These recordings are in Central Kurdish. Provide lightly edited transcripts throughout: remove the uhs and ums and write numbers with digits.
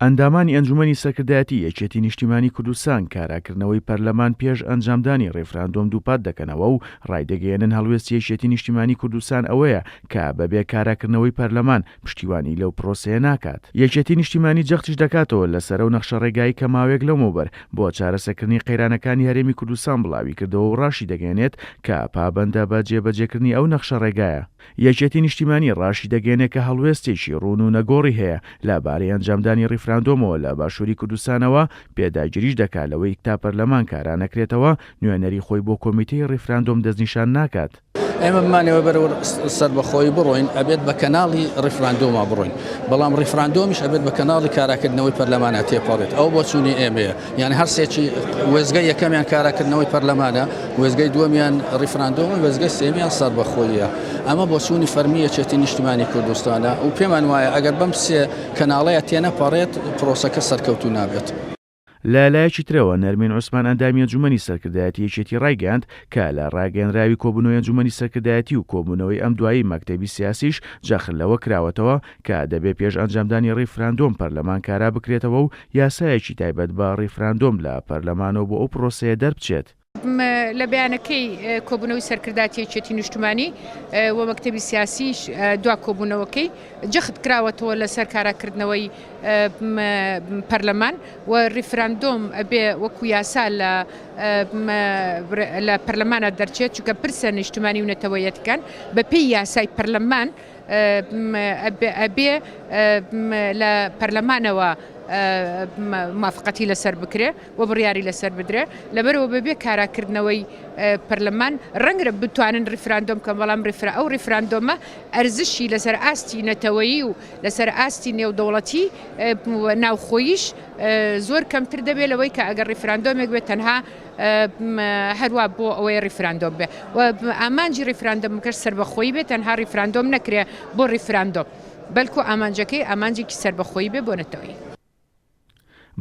ئەندامانی ئەنجومەنی سەرکردایەتی یەکێتی نیشتیمانی کوردستان کاراکردنەوەی پەرلەمان پێش ئەنجامدانی ڕێفراندۆم دووپات دەکەنەوە و ڕایدەگەیەنن هەڵوێستی یەکێتی نیشتیمانی کوردستان ئەوەیە کە بەبێ کاراکردنەوەی پەرلەمان پشتیوانی لەو پرۆسەیە ناکات. یەکێتی نیشتیمانی جەختیش دەکاتەوە لەسەر و نەخشە ڕێگایی کە ماوەیەک لەمەوبەر بۆ چارەسەرکردنی قەیرانەکانی هەرێمی کوردستان بڵاوی کردەوە و ڕاشی دەگەێنێت کە پابەندە بە جێبەجێکردنی ئەو نەخشە ڕێگایە. یەکێتی نیشتیمانی ڕاشی دەگەێنێت کە هەڵوێستێکی ڕوون و نەگۆڕی هەیە لەبارەی ئەنجامدانی ڕێفراندۆمەوە لە باشووری کوردستانەوە پێداگیریش دەکات لەوەی تا پەرلەمان کارانەکرێتەوە نوێنەری خۆی بۆ کۆمیتەی ڕێفراندۆم دەستنیشان ناکات. ئێمە بمانەوە بەرەو سەربەخۆی بڕۆین ئەبێت بە کەناڵی ڕێفراندۆما بڕۆین، بەڵام ڕێفراندۆمیش ئەبێت بە کەناڵی کاراکردنەوەی پەرلەمانە تێپەڕێت. ئەو بۆ چوونی ئێمەیە، یعنی هەرسێکی وێزگای یەکەمیان کاراکردنەوەی پەرلەمانە، وێزگای دووەمیان ڕێفراندۆمە، وێزگای سێمیان سەربەخۆییە. ئەمە بۆ چوونی فەرمی یەکێتی نیشتیمانی کوردستانە و پێمان وایە ئەگەر بەم سێ کەناڵەیە تێنەپەڕێت پرۆسەکە سەرکەوتوو نابێت. لە لایەکی ترەوە نەرمین عوسمان ئەندامی ئەنجومەنی سەرکردایەتی یەکێتی ڕایگەاند کە لە ڕاگەیەنراوی کۆبوونەوەی ئەنجومەنی سەرکردایەتی و کۆبوونەوەی ئەم دوایی مەکتەبی سیاسیش جەخت لەوە کراوەتەوە کە دەبێت پێش ئەنجامدانی ڕێفراندۆم پەرلەمان کارا بکرێتەوە و یاسایەکی تایبەت بە ڕێفراندۆم لە پەرلەمانەوە بۆ ئەو پرۆسەیە دەربچێت. لە بەیانەکەی کۆبوونەوەی سەرکردایەتی یەکێتی نیشتیمانی و مەکتەبی سیاسیش دوا کۆبوونەوەکەی جەخت کراوەتەوە لەسەر کاراکردنەوەی پەرلەمان و ڕێفراندۆم ئەبێ وەکو یاسا لە پەرلەمانە دەرچێت چونکە پرسە نیشتیمانی و نەتەوەیەتەکان بە پێی یاسای پەرلەمان ئەبێ لە پەرلەمانەوە موافقەتی لەسەر بکرێ و بڕیاری لەسەر بدرێ لەبەرەوە بەبێ کاراکردنەوەی پەرلەمان ڕەنگە بتوانن ڕێفراندۆم کەم، بەڵام ئەو ڕێفراندۆمە ئەرزشی لەسەر ئاستی نەتەوەیی و لەسەر ئاستی نێودەوڵەتی ناوخۆییش زۆر کەمتر دەبێت لەوەی کە ئەگەر ڕێفراندۆمێک بێت تەنها هەروە بۆ ئەوەی ڕێفراندۆم بێ و ئامانجی ڕێفراندۆمەکەش سەربەخۆیی بێت تەنها ڕێفراندۆم نەکرێ بۆ ڕێفراندۆم، بەلکو ئامانجەکەی ئامانجێکی سەربەخۆیی بێ بۆ نەتەوەیی.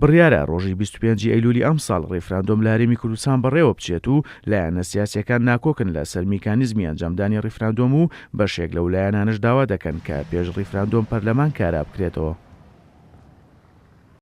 بڕیارە ڕۆژی 25 ئەیلولی ئەم ساڵ ڕێفراندۆم لە هەرێمی کوردستان بەڕێوە بچێت و لایەنە سیاسیەکان ناکۆکن لەسەر میکانیزمی ئەنجامدانی ڕێفراندۆم و بەشێک لەو لایەنانش داوا دەکەن کە پێش ڕێفراندۆم پەرلەمان کارا بکرێتەوە.